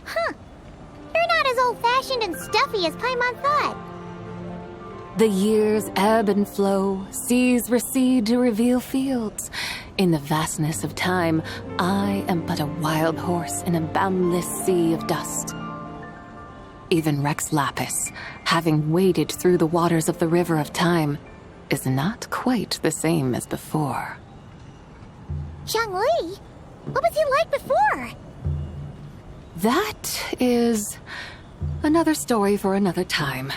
Huh. You're not as old-fashioned and stuffy as Paimon thought. The years ebb and flow, seas recede to reveal fields. In the vastness of time, I am but a wild horse in a boundless sea of dust. Even Rex Lapis, having waded through the waters of the river of time, is not quite the same as before. Zhongli? What was he like before? That is another story for another time.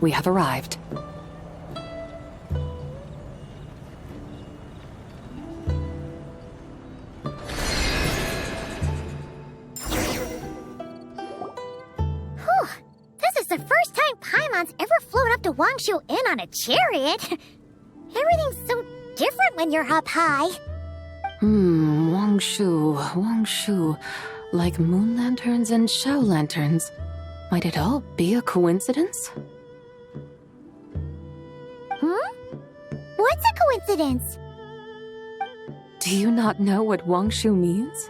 We have arrived. This is the first time Paimon's ever flown up to Wangshu Inn on a chariot. Everything's so different when you're up high. Wangshu. Like moon lanterns and shell lanterns. Might it all be a coincidence? What's a coincidence? Do you not know what Wangshu means?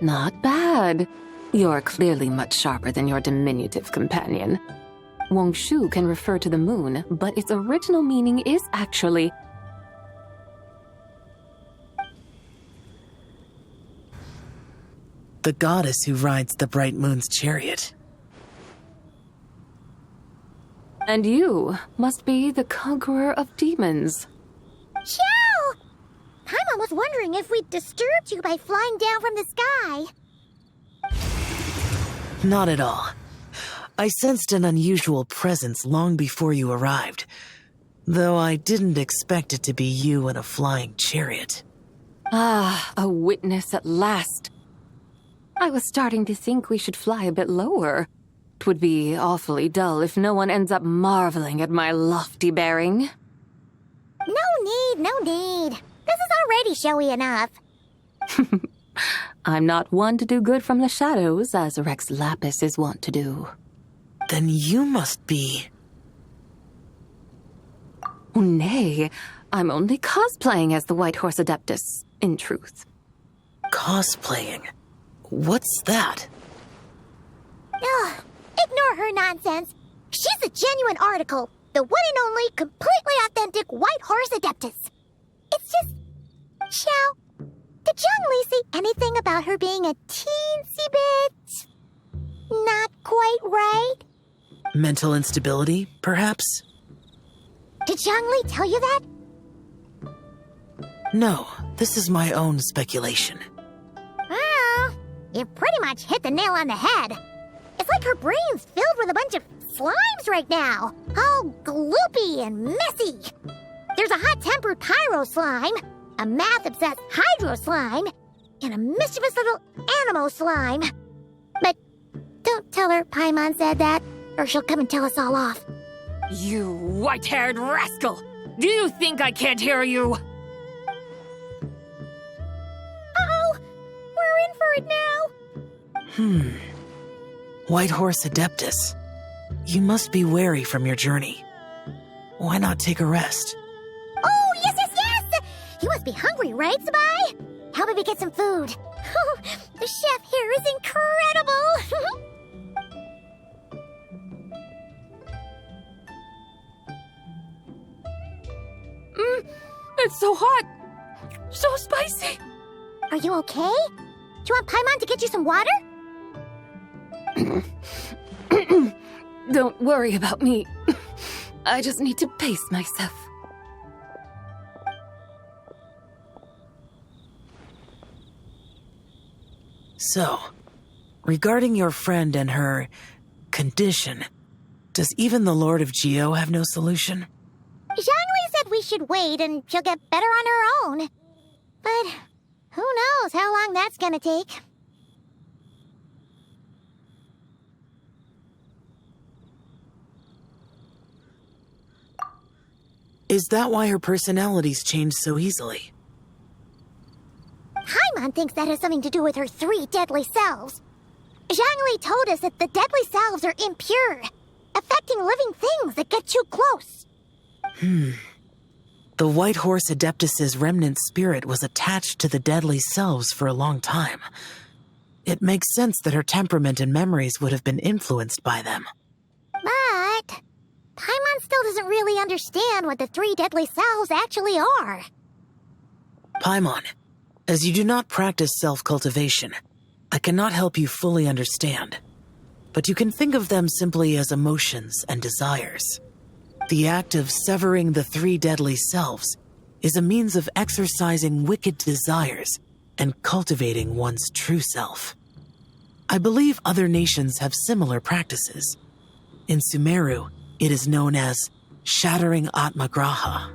Not bad. You're clearly much sharper than your diminutive companion. Wangshu can refer to the moon, but its original meaning is actually... the goddess who rides the bright moon's chariot. And you must be the conqueror of demons. Xiao! Paimon was wondering if we'd disturbed you by flying down from the sky. Not at all. I sensed an unusual presence long before you arrived, though I didn't expect it to be you in a flying chariot. Ah, a witness at last. I was starting to think we should fly a bit lower. 'Twould be awfully dull if no one ends up marveling at my lofty bearing. No need. This is already showy enough. I'm not one to do good from the shadows, as Rex Lapis is wont to do. Then you must be... Oh, nay, I'm only cosplaying as the White Horse Adeptus, in truth. cosplaying. What's that? Ugh, ignore her nonsense. She's a genuine article. The one and only, completely authentic White Horse Adeptus. It's just... Xiao, did Zhongli say anything about her being a teensy bit... not quite right? Mental instability, perhaps? Did Zhongli tell you that? No, this is my own speculation. Well, you pretty much hit the nail on the head. It's like her brain's filled with a bunch of slimes right now. All gloopy and messy. There's a hot-tempered pyro slime, a math-obsessed hydro slime, and a mischievous little animo slime. But don't tell her Paimon said that, or she'll come and tell us all off. You white-haired rascal! Do you think I can't hear you? Uh-oh! We're in for it now! White Horse Adeptus. You must be weary from your journey. Why not take a rest? Oh, yes! You must be hungry, right, Sabai? How about we get some food? The chef here is incredible! It's so hot! So spicy! Are you okay? Do you want Paimon to get you some water? Don't worry about me. I just need to pace myself. So, regarding your friend and her condition, does even the Lord of Geo have no solution? Zhongli said we should wait and she'll get better on her own. But who knows how long that's gonna take. Is that why her personalities change so easily? Paimon thinks that has something to do with her 3 deadly selves. Zhongli told us that the deadly selves are impure, affecting living things that get too close. The White Horse Adeptus's remnant spirit was attached to the deadly selves for a long time. It makes sense that her temperament and memories would have been influenced by them. But Paimon still doesn't really understand what the 3 deadly selves actually are. Paimon, as you do not practice self-cultivation, I cannot help you fully understand. But you can think of them simply as emotions and desires. The act of severing the 3 deadly selves is a means of exercising wicked desires and cultivating one's true self. I believe other nations have similar practices. In Sumeru, it is known as shattering Atmagraha.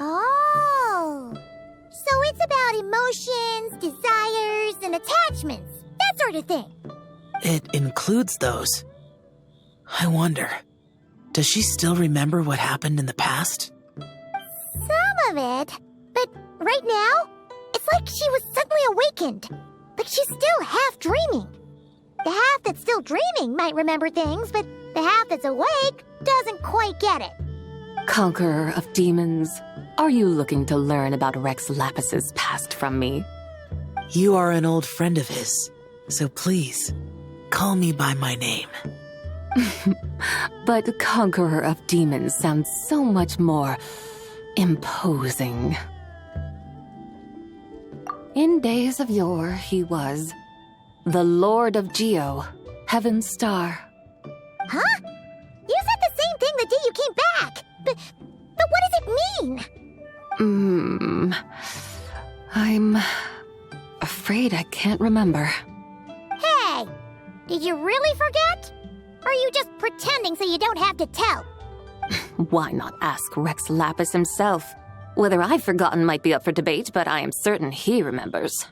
Oh, so it's about emotions, desires, and attachments, that sort of thing. It includes those. I wonder, does she still remember what happened in the past? Some of it, but right now, it's like she was suddenly awakened. Like she's still half dreaming. The half that's still dreaming might remember things, but the half that's awake doesn't quite get it. Conqueror of demons, are you looking to learn about Rex Lapis's past from me? You are an old friend of his, so please, call me by my name. But Conqueror of Demons sounds so much more imposing. In days of yore, he was the Lord of Geo, Heaven's Star. Huh? You said the same thing the day you came back. But what does it mean? I'm afraid I can't remember. Hey, did you really forget? Or are you just pretending so you don't have to tell? Why not ask Rex Lapis himself? Whether I've forgotten might be up for debate, but I am certain he remembers.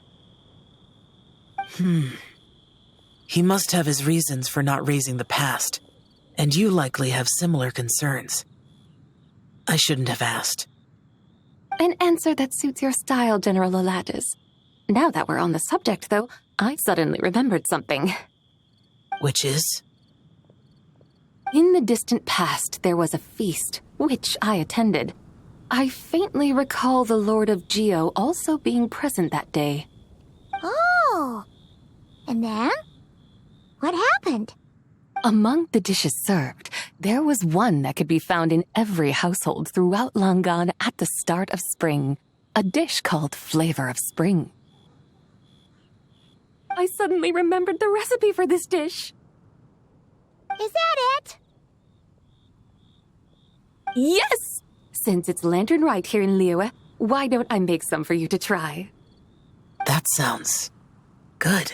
He must have his reasons for not raising the past, and you likely have similar concerns. I shouldn't have asked. An answer that suits your style, General Olatis. Now that we're on the subject, though, I suddenly remembered something. Which is? In the distant past, there was a feast, which I attended. I faintly recall the Lord of Geo also being present that day. Oh. And then? What happened? Among the dishes served, there was one that could be found in every household throughout Langan at the start of spring. A dish called Flavor of Spring. I suddenly remembered the recipe for this dish. Is that it? Yes! Since it's Lantern right here in Liyue, why don't I make some for you to try? That sounds good.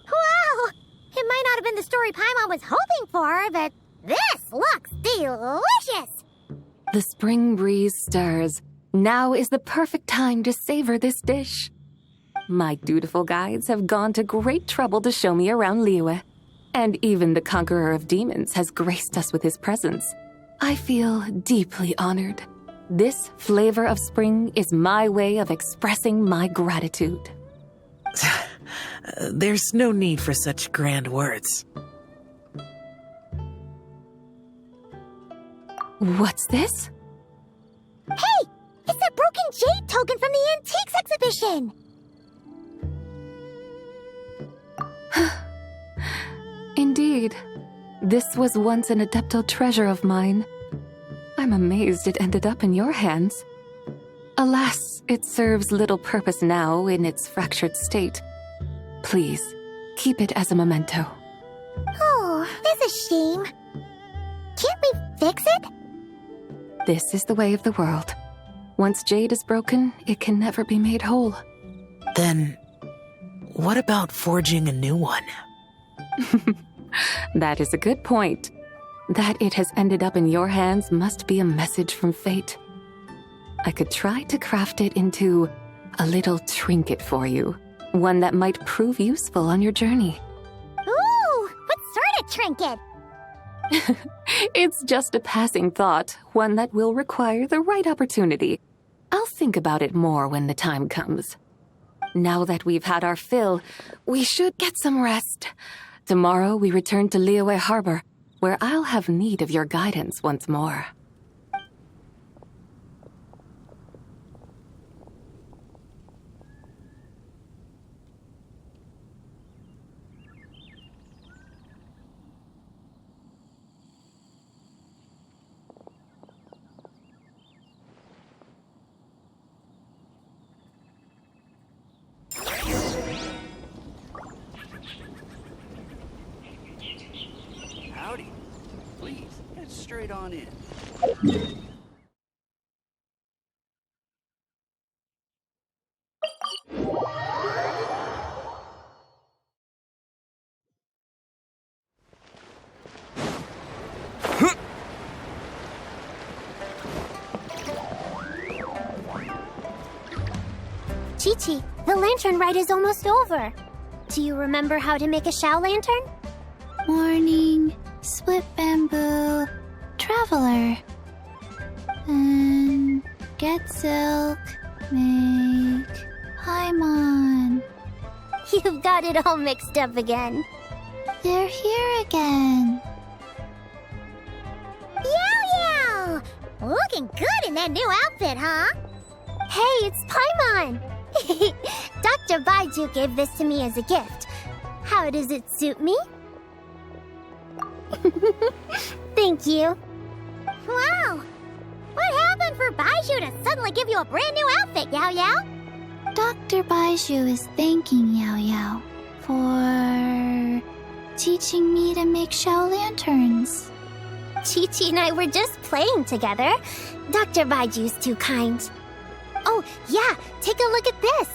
Wow! It might not have been the story Paimon was hoping for, but this looks delicious! The spring breeze stirs. Now is the perfect time to savor this dish. My dutiful guides have gone to great trouble to show me around Liyue. And even the Conqueror of Demons has graced us with his presence. I feel deeply honored. This Flavor of Spring is my way of expressing my gratitude. There's no need for such grand words. What's this? Hey! It's that broken jade token from the Antiques exhibition! Indeed. This was once an Adepto treasure of mine. I'm amazed it ended up in your hands. Alas, it serves little purpose now in its fractured state. Please, keep it as a memento. Oh, that's a shame. Can't we fix it? This is the way of the world. Once jade is broken, it can never be made whole. Then, what about forging a new one? That is a good point. That it has ended up in your hands must be a message from fate. I could try to craft it into a little trinket for you. One that might prove useful on your journey. Ooh, what sort of trinket? It's just a passing thought, one that will require the right opportunity. I'll think about it more when the time comes. Now that we've had our fill, we should get some rest. Tomorrow we return to Liyue Harbor, where I'll have need of your guidance once more. Howdy. Please, head straight on in. Chi-Chi, the lantern ride is almost over. Do you remember how to make a Xiao lantern? Morning, split bamboo, traveler. And get silk, make Paimon. You've got it all mixed up again. They're here again. Yow! Looking good in that new outfit, huh? Hey, it's Paimon! Dr. Baiju gave this to me as a gift. How does it suit me? Thank you. Wow! What happened for Baiju to suddenly give you a brand new outfit, Yao Yao? Dr. Baiju is thanking Yao Yao for teaching me to make Xiao lanterns. Chi-Chi and I were just playing together. Dr. Baiju's too kind. Oh, yeah, take a look at this.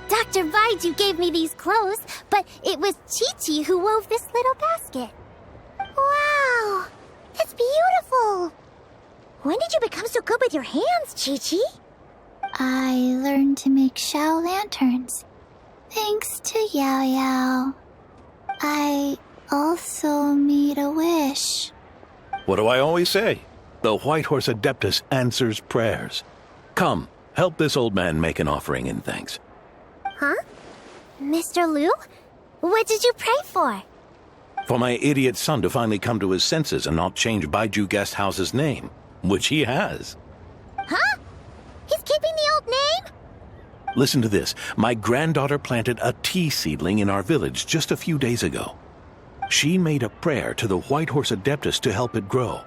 Dr. Baiju gave me these clothes, but it was Chi-Chi who wove this little basket. Wow! That's beautiful! When did you become so good with your hands, Chi-Chi? I learned to make Xiao lanterns, thanks to Yao Yao. I also made a wish. What do I always say? The White Horse Adeptus answers prayers. Come, help this old man make an offering in thanks. Huh? Mr. Liu? What did you pray for? For my idiot son to finally come to his senses and not change Baiju Guest House's name, which he has. Huh? He's keeping the old name? Listen to this. My granddaughter planted a tea seedling in our village just a few days ago. She made a prayer to the White Horse Adeptus to help it grow.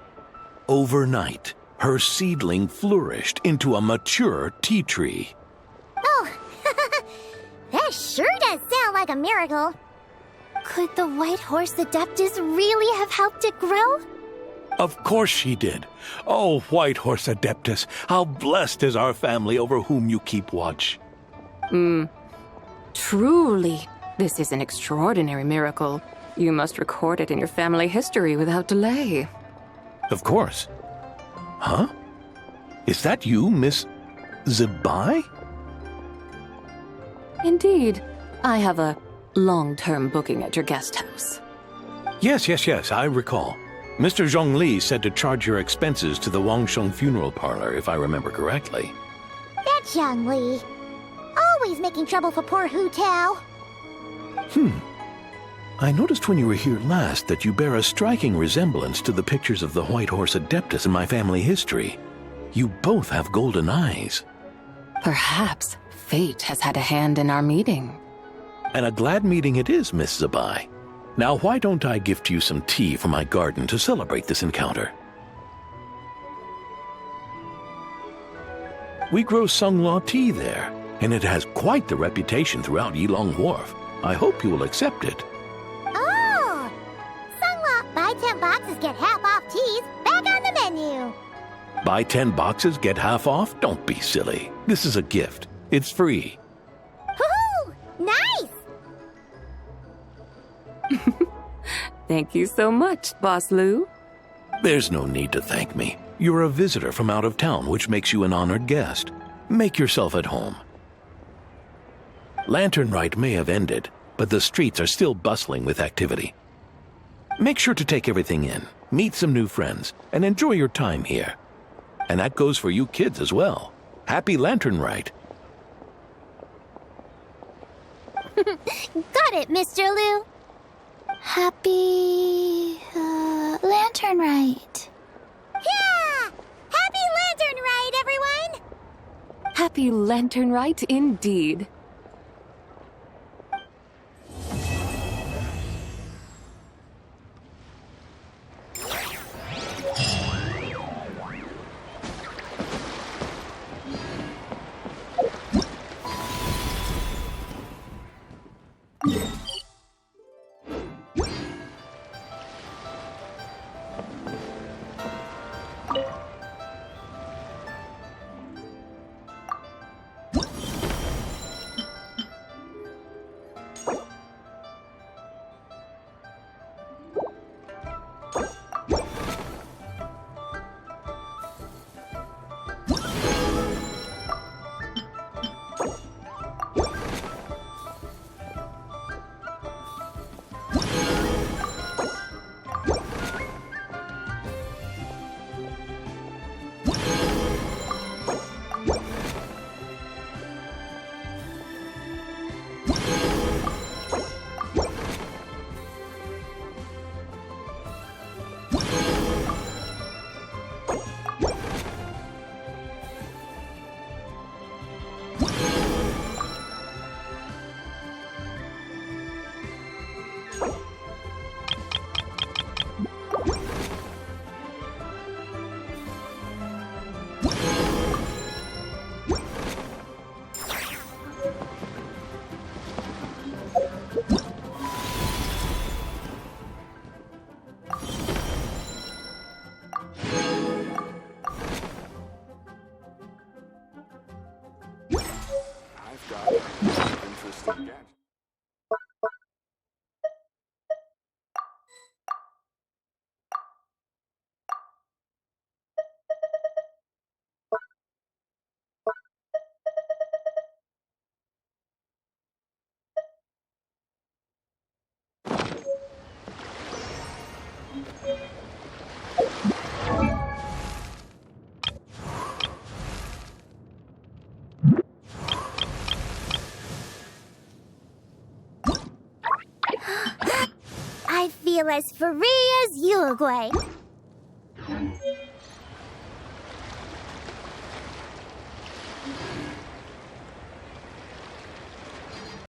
Overnight, her seedling flourished into a mature tea tree. Oh, that sure does sound like a miracle. Could the White Horse Adeptus really have helped it grow? Of course she did. Oh, White Horse Adeptus, how blessed is our family over whom you keep watch. Truly, this is an extraordinary miracle. You must record it in your family history without delay. Of course. Huh? Is that you, Miss Zibai? Indeed. I have a long-term booking at your guest house. Yes, I recall. Mr. Zhongli said to charge your expenses to the Wangsheng funeral parlor, if I remember correctly. That young Li. Always making trouble for poor Hu Tao. I noticed when you were here last that you bear a striking resemblance to the pictures of the White Horse Adeptus in my family history. You both have golden eyes. Perhaps fate has had a hand in our meeting. And a glad meeting it is, Miss Zibai. Now, why don't I gift you some tea from my garden to celebrate this encounter? We grow Sunglaw tea there, and it has quite the reputation throughout Yilong Wharf. I hope you will accept it. Oh! Sunglaw, buy 10 boxes, get half off teas, back on the menu. Buy 10 boxes, get half off? Don't be silly. This is a gift. It's free. Woohoo! Nice! Thank you so much, Boss Lou. There's no need to thank me. You're a visitor from out of town, which makes you an honored guest. Make yourself at home. Lantern Rite may have ended, but the streets are still bustling with activity. Make sure to take everything in, meet some new friends, and enjoy your time here. And that goes for you kids as well. Happy Lantern Rite. Got it, Mr. Lou. Happy Lantern Rite. Yeah! Happy Lantern Rite, everyone! Happy Lantern Rite indeed. I feel as free as Uruguay.